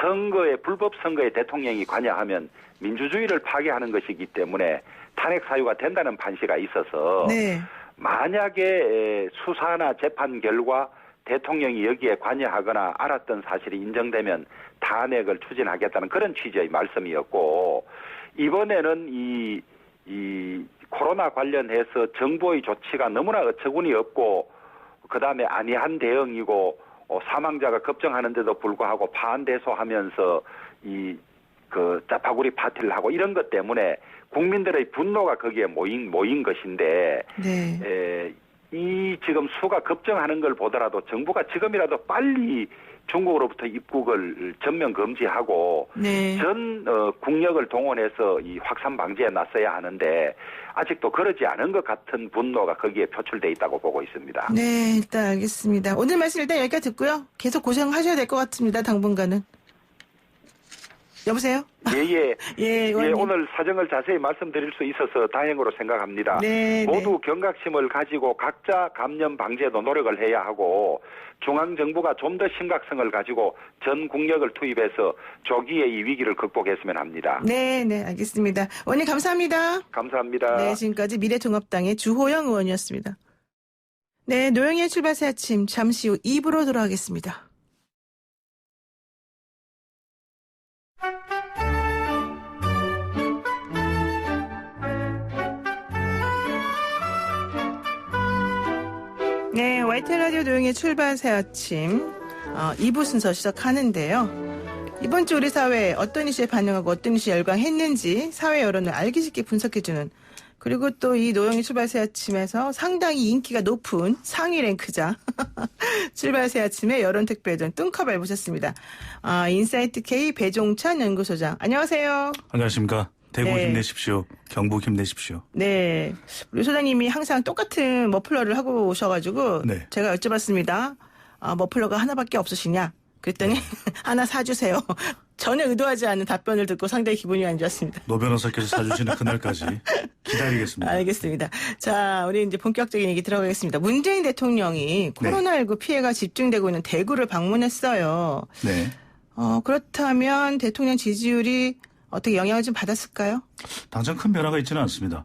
선거에 불법 선거에 대통령이 관여하면 민주주의를 파괴하는 것이기 때문에 탄핵 사유가 된다는 판시가 있어서 네. 만약에 수사나 재판 결과 대통령이 여기에 관여하거나 알았던 사실이 인정되면 탄핵을 추진하겠다는 그런 취지의 말씀이었고 이번에는 이 코로나 관련해서 정부의 조치가 너무나 어처구니 없고 그다음에 안이한 대응이고 사망자가 급증하는데도 불구하고 파한대소하면서 짜파구리 파티를 하고 이런 것 때문에 국민들의 분노가 거기에 모인 것인데 네. 이 지금 수가 급증하는 걸 보더라도 정부가 지금이라도 빨리 중국으로부터 입국을 전면 금지하고 네. 전 국력을 동원해서 이 확산 방지에 나서야 하는데 아직도 그러지 않은 것 같은 분노가 거기에 표출돼 있다고 보고 있습니다. 네, 일단 알겠습니다. 오늘 말씀 일단 여기까지 듣고요. 계속 고생하셔야 될 것 같습니다. 당분간은. 여보세요? 예. 예, 의원님. 오늘 사정을 자세히 말씀드릴 수 있어서 다행으로 생각합니다. 네, 모두 경각심을 가지고 각자 감염 방지에도 노력을 해야 하고 중앙정부가 좀 더 심각성을 가지고 전 국력을 투입해서 조기에 이 위기를 극복했으면 합니다. 네, 알겠습니다. 의원님 감사합니다. 감사합니다. 네, 지금까지 미래통합당의 주호영 의원이었습니다. 네, 노영희의 출발새 아침 잠시 후 2부로 돌아가겠습니다. 네, YTN 라디오 노영의 출발새 아침 2부 순서 시작하는데요. 이번 주 우리 사회에 어떤 이슈에 반응하고 어떤 이슈에 열광했는지 사회 여론을 알기 쉽게 분석해주는 그리고 또 이 노영의 출발새 아침에서 상당히 인기가 높은 상위 랭크자 출발새 아침의 여론특별전 뚱커벨 모셨습니다. 인사이트 K 배종찬 연구소장 안녕하세요. 안녕하십니까. 대구 네. 힘내십시오. 경북 힘내십시오. 네, 우리 소장님이 항상 똑같은 머플러를 하고 오셔가지고 네. 제가 여쭤봤습니다. 머플러가 하나밖에 없으시냐? 그랬더니 하나 사주세요. 전혀 의도하지 않은 답변을 듣고 상당히 기분이 안 좋았습니다. 노 변호사께서 사주시는 그날까지 기다리겠습니다. 알겠습니다. 자, 우리 이제 본격적인 얘기 들어가겠습니다. 문재인 대통령이 코로나19 피해가 집중되고 있는 대구를 방문했어요. 네. 그렇다면 대통령 지지율이 어떻게 영향을 좀 받았을까요? 당장 큰 변화가 있지는 않습니다.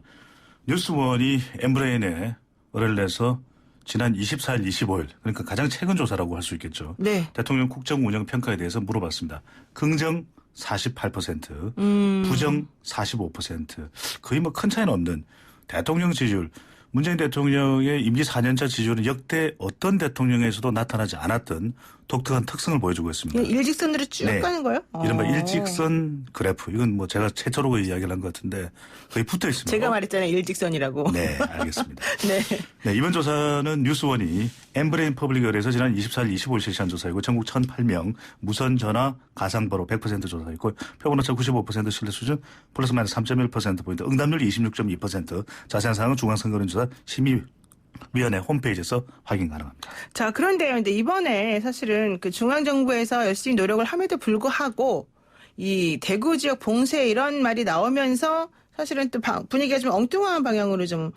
뉴스원이 엠브레인에 의뢰를 내서 지난 24일, 25일 그러니까 가장 최근 조사라고 할 수 있겠죠. 네. 대통령 국정 운영 평가에 대해서 물어봤습니다. 긍정 48%, 부정 45%. 거의 뭐 큰 차이는 없는 대통령 지지율. 문재인 대통령의 임기 4년차 지지율은 역대 어떤 대통령에서도 나타나지 않았던 독특한 특성을 보여주고 있습니다. 일직선으로 쭉 네. 가는 거예요? 이른바 일직선 그래프. 이건 뭐 제가 최초로 이야기를 한 것 같은데 거의 붙어 있습니다. 제가 말했잖아요. 일직선이라고. 네, 알겠습니다. 네. 네, 이번 조사는 뉴스원이 엠브레인 퍼블릭 의뢰에서 지난 24일, 25일 실시한 조사이고 전국 1,008명 무선 전화 가상번호 100% 조사했고 표본오차 95% 신뢰 수준 플러스 마이너스 3.1%포인트 응답률 26.2% 자세한 사항은 중앙선거인조사 심의위원회 홈페이지에서 확인 가능합니다. 자, 그런데요. 근데 이번에 사실은 그 중앙정부에서 열심히 노력을 함에도 불구하고 이 대구 지역 봉쇄 이런 말이 나오면서 사실은 또 분위기가 좀 엉뚱한 방향으로 좀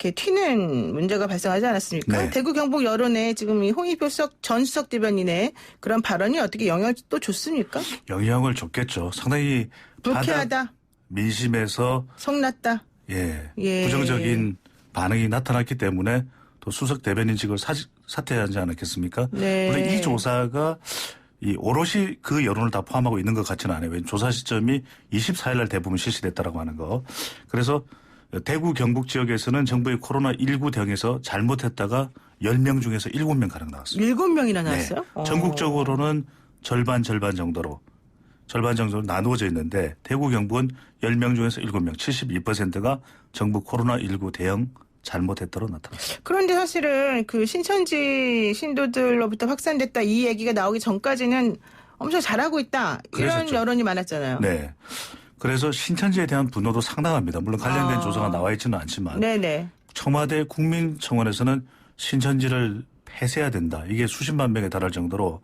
이렇게 튀는 문제가 발생하지 않았습니까? 네. 대구 경북 여론에 지금 이 홍익표 전 수석 대변인의 그런 발언이 어떻게 영향을 또 줬습니까? 영향을 줬겠죠. 상당히 불쾌하다, 민심에서 성났다. 예, 부정적인 반응이 나타났기 때문에 또 수석 대변인직을 사퇴하지 않았겠습니까? 네. 물론 이 조사가 오롯이 그 여론을 다 포함하고 있는 것 같지는 않아요. 왜냐하면 조사 시점이 24일 날 대부분 실시됐다라고 하는 거. 그래서 대구 경북 지역에서는 정부의 코로나19 대응에서 잘못했다가 10명 중에서 7명 가량 나왔어요. 7명이나 나왔어요? 네. 전국적으로는 절반 정도로 나누어져 있는데 대구 경북은 10명 중에서 7명 72%가 정부 코로나19 대응 잘못했다로 나타났습니다. 그런데 사실은 그 신천지 신도들로부터 확산됐다 이 얘기가 나오기 전까지는 엄청 잘하고 있다 이런 그랬었죠. 여론이 많았잖아요. 네. 그래서 신천지에 대한 분노도 상당합니다. 물론 관련된 조사가 나와 있지는 않지만 네네. 청와대 국민청원에서는 신천지를 폐쇄해야 된다. 이게 수십만 명에 달할 정도로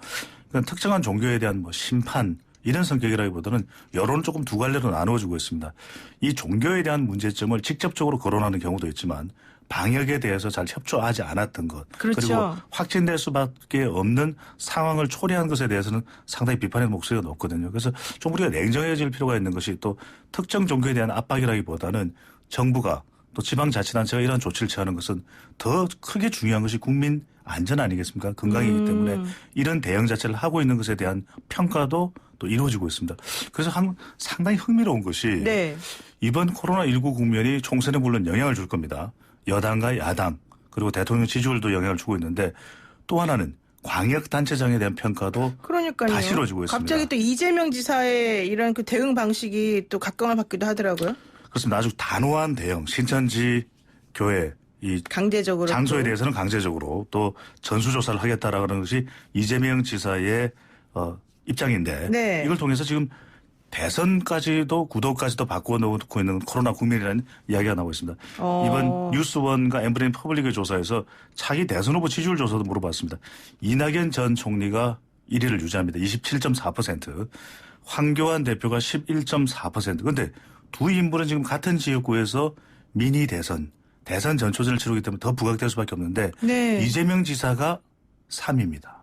그러니까 특정한 종교에 대한 뭐 심판 이런 성격이라기보다는 여론을 조금 두 갈래로 나누어지고 있습니다. 이 종교에 대한 문제점을 직접적으로 거론하는 경우도 있지만 방역에 대해서 잘 협조하지 않았던 것. 그렇죠. 그리고 확진될 수밖에 없는 상황을 초래한 것에 대해서는 상당히 비판의 목소리가 높거든요. 그래서 좀 우리가 냉정해질 필요가 있는 것이 또 특정 종교에 대한 압박이라기보다는 정부가 또 지방자치단체가 이러한 조치를 취하는 것은 더 크게 중요한 것이 국민 안전 아니겠습니까? 건강이기 때문에 이런 대응 자체를 하고 있는 것에 대한 평가도 또 이루어지고 있습니다. 그래서 상당히 흥미로운 것이 네. 이번 코로나19 국면이 총선에 물론 영향을 줄 겁니다. 여당과 야당 그리고 대통령 지지율도 영향을 주고 있는데 또 하나는 광역단체장에 대한 평가도 그러니까요. 다시 이루어지고 있습니다. 갑자기 또 이재명 지사의 이런 그 대응 방식이 또 각광을 받기도 하더라고요. 그렇습니다. 아주 단호한 대응. 신천지 교회 이 강제적으로 장소에 또. 대해서는 강제적으로 또 전수조사를 하겠다라는 것이 이재명 지사의 입장인데 네. 이걸 통해서 지금 대선까지도 구도까지도 바꿔놓고 있는 코로나 국면이라는 이야기가 나오고 있습니다. 이번 뉴스원과 엠브레인 퍼블릭의 조사에서 차기 대선 후보 지지율 조사도 물어봤습니다. 이낙연 전 총리가 1위를 유지합니다. 27.4%. 황교안 대표가 11.4%. 그런데 두 인물은 지금 같은 지역구에서 미니 대선 전초전을 치르기 때문에 더 부각될 수밖에 없는데 네. 이재명 지사가 3위입니다.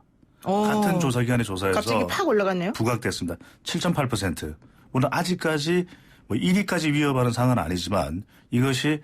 같은 조사기관의 조사에서 갑자기 팍 올라갔네요. 부각됐습니다. 7.8%. 물론 아직까지 뭐 1위까지 위협하는 상황은 아니지만 이것이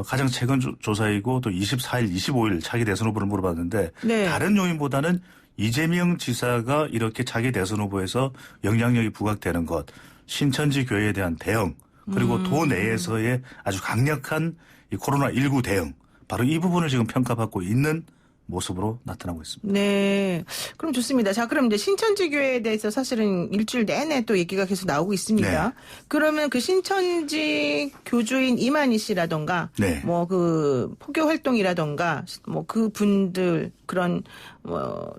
가장 최근 조사이고 또 24일, 25일 차기 대선 후보를 물어봤는데 네. 다른 요인보다는 이재명 지사가 이렇게 차기 대선 후보에서 영향력이 부각되는 것, 신천지 교회에 대한 대응, 그리고 도 내에서의 아주 강력한 이 코로나19 대응, 바로 이 부분을 지금 평가받고 있는 모습으로 나타나고 있습니다. 네. 그럼 좋습니다. 자, 그럼 이제 신천지 교회에 대해서 사실은 일주일 내내 또 얘기가 계속 나오고 있습니다. 네. 그러면 그 신천지 교주인 이만희 씨라던가 네. 뭐 그 포교 활동이라던가 뭐 그 분들 그런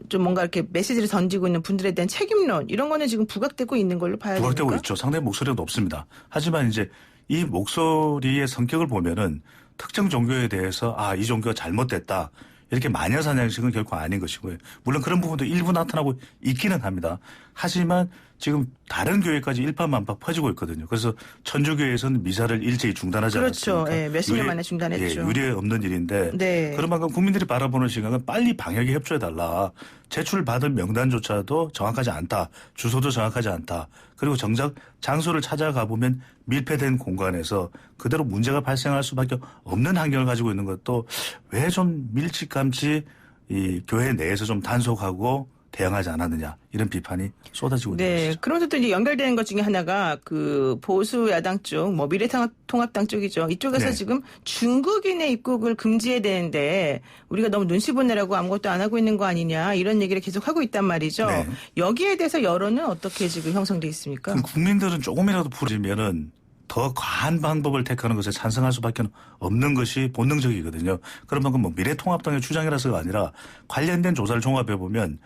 좀 뭔가 이렇게 메시지를 던지고 있는 분들에 대한 책임론 이런 거는 지금 부각되고 있는 걸로 봐야 됩니까? 부각되고 있죠. 상당히 목소리가 높습니다. 하지만 이제 이 목소리의 성격을 보면은 특정 종교에 대해서 이 종교가 잘못됐다. 이렇게 마녀사냥식은 결코 아닌 것이고요. 물론 그런 부분도 일부 나타나고 있기는 합니다. 하지만 지금 다른 교회까지 일파만파 퍼지고 있거든요. 그래서 천주교에서는 미사를 일제히 중단하지 그렇죠. 않았습니까? 예, 몇십 년 만에 중단했죠. 유례 없는 일인데 네. 그런 만큼 국민들이 바라보는 시각은 빨리 방역에 협조해달라. 제출받은 명단조차도 정확하지 않다. 주소도 정확하지 않다. 그리고 정작 장소를 찾아가 보면 밀폐된 공간에서 그대로 문제가 발생할 수밖에 없는 환경을 가지고 있는 것도 왜 좀 밀치감치 이 교회 내에서 좀 단속하고 대응하지 않았느냐 이런 비판이 쏟아지고 있는 네. 것이죠. 그러면서 또 이제 연결되는 것 중에 하나가 그 보수 야당 쪽, 뭐 미래통합당 쪽이죠. 이쪽에서 네. 지금 중국인의 입국을 금지해야 되는데 우리가 너무 눈치 보느라고 아무것도 안 하고 있는 거 아니냐 이런 얘기를 계속 하고 있단 말이죠. 네. 여기에 대해서 여론은 어떻게 지금 형성돼 있습니까? 그럼 국민들은 조금이라도 풀어지면은 더 과한 방법을 택하는 것에 찬성할 수밖에 없는 것이 본능적이거든요. 그런 만큼 뭐 미래통합당의 주장이라서가 아니라 관련된 조사를 종합해 보면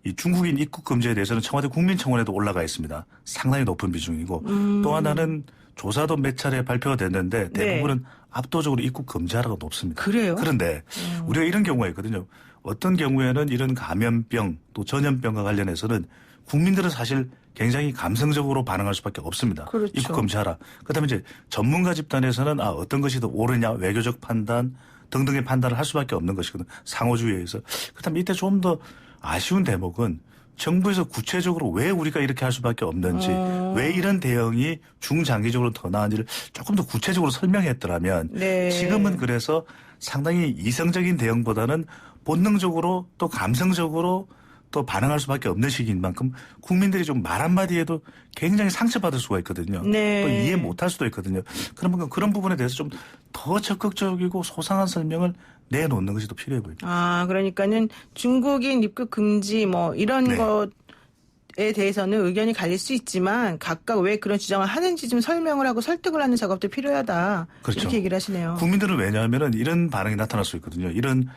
이 중국인 입국 금지에 대해서는 청와대 국민청원에도 올라가 있습니다. 상당히 높은 비중이고 또 하나는 조사도 몇 차례 발표가 됐는데 대부분은 압도적으로 입국 금지하라가 높습니다. 그래요? 그런데 우리가 이런 경우가 있거든요. 어떤 경우에는 이런 감염병 또 전염병과 관련해서는 국민들은 사실 굉장히 감성적으로 반응할 수밖에 없습니다. 그렇죠. 입국 금지하라. 그다음에 이제 전문가 집단에서는 어떤 것이 더 옳으냐 외교적 판단 등등의 판단을 할 수밖에 없는 것이거든요. 상호주의에 의해서. 그다음에 이때 좀 더 아쉬운 대목은 정부에서 구체적으로 왜 우리가 이렇게 할 수밖에 없는지 왜 이런 대응이 중장기적으로 더 나은지를 조금 더 구체적으로 설명했더라면 네. 지금은 그래서 상당히 이성적인 대응보다는 본능적으로 또 감성적으로 또 반응할 수밖에 없는 시기인 만큼 국민들이 좀 말 한마디에도 굉장히 상처받을 수가 있거든요. 네. 또 이해 못할 수도 있거든요. 그러면 그런 부분에 대해서 좀 더 적극적이고 소상한 설명을 내놓는 것이 더 필요해 보입니다. 그러니까는 중국인 입국 금지 뭐 이런 네. 것에 대해서는 의견이 갈릴 수 있지만 각각 왜 그런 주장을 하는지 좀 설명을 하고 설득을 하는 작업도 필요하다. 그렇죠. 이렇게 얘기를 하시네요. 국민들은 왜냐하면 이런 반응이 나타날 수 있거든요. 이런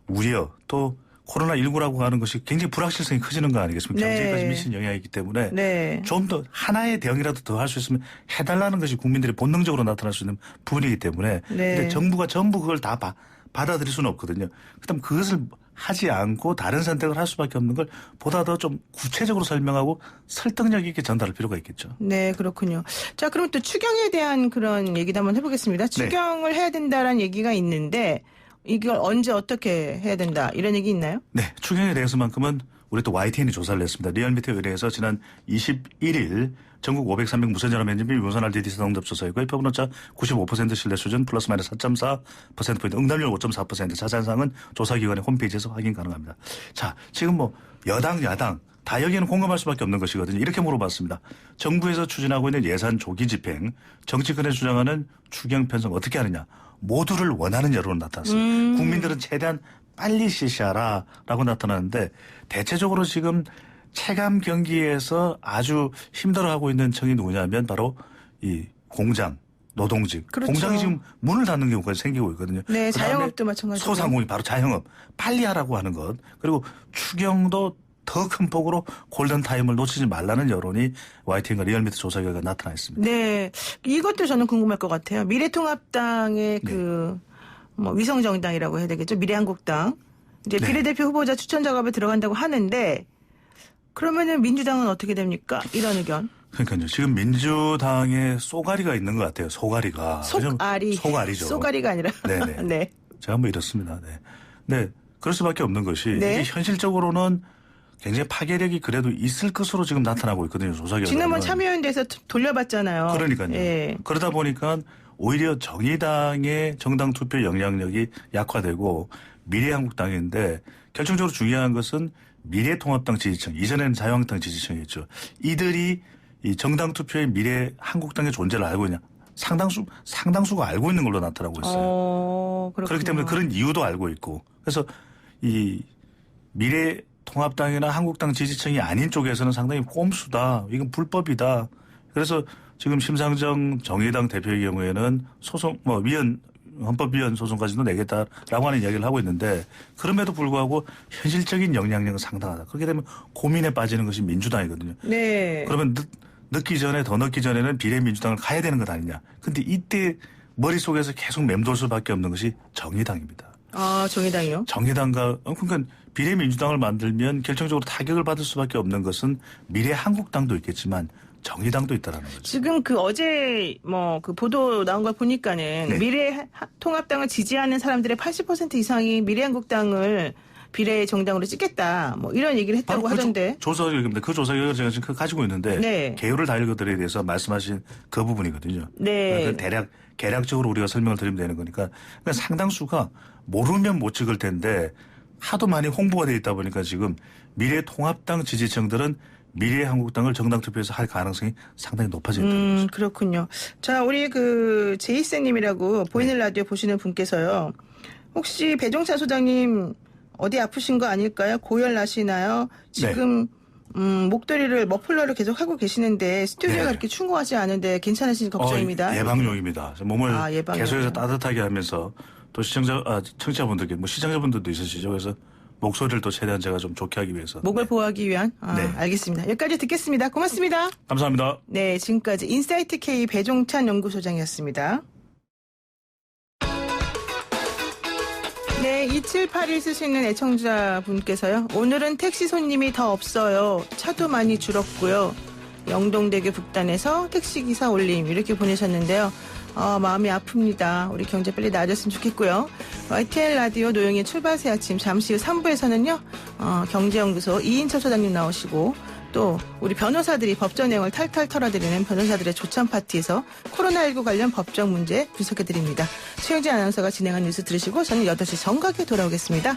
우려 또 코로나19라고 하는 것이 굉장히 불확실성이 커지는 거 아니겠습니까? 네. 경제까지 미치는 영향이기 때문에 네. 좀 더 하나의 대응이라도 더 할 수 있으면 해달라는 것이 국민들이 본능적으로 나타날 수 있는 부분이기 때문에 네. 근데 정부가 전부 그걸 다 받아들일 수는 없거든요. 그다음 그것을 하지 않고 다른 선택을 할 수밖에 없는 걸 보다 더 좀 구체적으로 설명하고 설득력 있게 전달할 필요가 있겠죠. 네, 그렇군요. 자, 그럼 또 추경에 대한 그런 얘기도 한번 해보겠습니다. 추경을 해야 된다라는 얘기가 있는데 이걸 언제 어떻게 해야 된다 이런 얘기 있나요? 네, 추경에 대해서만큼은 우리 또 YTN이 조사를 했습니다. 리얼미터 의뢰해서 지난 21일 전국 503명 무선전화 면접비 무선 RDD 응답 조사이고요. 표본오차 95% 신뢰 수준 플러스 마이너스 4.4%포인트 응답률 5.4% 자세한 사항은 조사기관의 홈페이지에서 확인 가능합니다. 자, 지금 뭐 여당 야당 다 여기에는 공감할 수밖에 없는 것이거든요. 이렇게 물어봤습니다. 정부에서 추진하고 있는 예산 조기 집행, 정치권에 주장하는 추경 편성 어떻게 하느냐. 모두를 원하는 여론은 나타났습니다. 국민들은 최대한 빨리 실시하라라고 나타나는데 대체적으로 지금 체감 경기에서 아주 힘들어하고 있는 층이 누구냐면 바로 이 공장, 노동직. 그렇죠. 공장이 지금 문을 닫는 경우가 생기고 있거든요. 네, 그다음에 자영업도 마찬가지고. 소상공인 바로 자영업 빨리 하라고 하는 것. 그리고 추경도 더 큰 폭으로 골든타임을 놓치지 말라는 여론이 YTN과 리얼미터 조사 결과 나타나 있습니다. 네, 이것도 저는 궁금할 것 같아요. 미래통합당의 그 위성정당이라고 해야 되겠죠. 미래한국당 이제 네. 비례대표 후보자 추천 작업에 들어간다고 하는데 그러면은 민주당은 어떻게 됩니까? 이런 의견. 그러니까요. 지금 민주당에 쏘가리가 있는 것 같아요. 쏘가리가. 속알이. 쏘가리죠. 쏘가리가 아니라. 네네. 네. 제가 뭐 이렇습니다. 네. 네. 그럴 수밖에 없는 것이 네. 이게 현실적으로는 굉장히 파괴력이 그래도 있을 것으로 지금 나타나고 있거든요. 조사 결과는. 지난번 참여연대에서 돌려봤잖아요. 그러니까요. 예. 그러다 보니까 오히려 정의당의 정당 투표 영향력이 약화되고 미래한국당인데 결정적으로 중요한 것은 미래통합당 지지층, 이전에는 자유한국당 지지층이었죠. 이들이 이 정당 투표의 미래한국당의 존재를 알고 있냐. 상당수가 알고 있는 걸로 나타나고 있어요. 그렇군요. 그렇기 때문에 그런 이유도 알고 있고. 그래서 이 미래통합당이나 한국당 지지층이 아닌 쪽에서는 상당히 꼼수다. 이건 불법이다. 그래서 지금 심상정 정의당 대표의 경우에는 소송, 헌법위원 소송까지도 내겠다라고 하는 이야기를 하고 있는데 그럼에도 불구하고 현실적인 영향력은 상당하다. 그렇게 되면 고민에 빠지는 것이 민주당이거든요. 네. 그러면 더 넣기 전에는 비례민주당을 가야 되는 것 아니냐. 근데 이때 머릿속에서 계속 맴돌 수밖에 없는 것이 정의당입니다. 아, 정의당이요? 정의당과, 그러니까 비례민주당을 만들면 결정적으로 타격을 받을 수밖에 없는 것은 미래한국당도 있겠지만 정의당도 있다라는 거죠. 지금 그 어제 그 보도 나온 걸 보니까는 네. 미래통합당을 지지하는 사람들의 80% 이상이 미래한국당을 비례 정당으로 찍겠다. 이런 얘기를 했다고 하던데. 조사 결과입니다. 그 조사 결과 제가 지금 가지고 있는데 네. 개요를 다 읽어드려야 돼서 말씀하신 그 부분이거든요. 네. 대략적으로 우리가 설명을 드리면 되는 거니까 그러니까 상당수가 모르면 못 찍을 텐데 하도 많이 홍보가 돼 있다 보니까 지금 미래통합당 지지층들은 미래한국당을 정당 투표에서 할 가능성이 상당히 높아져 있다는 거죠. 그렇군요. 자, 우리 제이쌤님이라고 보이는 라디오 보시는 분께서요. 혹시 배종찬 소장님 어디 아프신 거 아닐까요? 고열 나시나요? 지금 목도리를 머플러를 계속 하고 계시는데 스튜디오가 네. 그렇게 충고하지 않은데 괜찮으신지 걱정입니다. 예방용입니다. 몸을 예방용. 계속해서 따뜻하게 하면서 또 청취자분들께 시청자분들도 있으시죠. 그래서 목소리를 또 최대한 제가 좀 좋게 하기 위해서. 목을 보호하기 위한. 네. 알겠습니다. 여기까지 듣겠습니다. 고맙습니다. 감사합니다. 네, 지금까지 인사이트 K 배종찬 연구소장이었습니다. 네, 2781 쓰시는 애청자분께서요. 오늘은 택시 손님이 더 없어요. 차도 많이 줄었고요. 영동대교 북단에서 택시기사 올림 이렇게 보내셨는데요. 마음이 아픕니다. 우리 경제 빨리 나아졌으면 좋겠고요. YTN 라디오 노영의 출발 새 아침 잠시 후 3부에서는요. 경제연구소 이인철 소장님 나오시고 또 우리 변호사들이 법정 내용을 탈탈 털어드리는 변호사들의 조찬 파티에서 코로나19 관련 법정 문제 분석해드립니다. 최영진 아나운서가 진행한 뉴스 들으시고 저는 8시 정각에 돌아오겠습니다.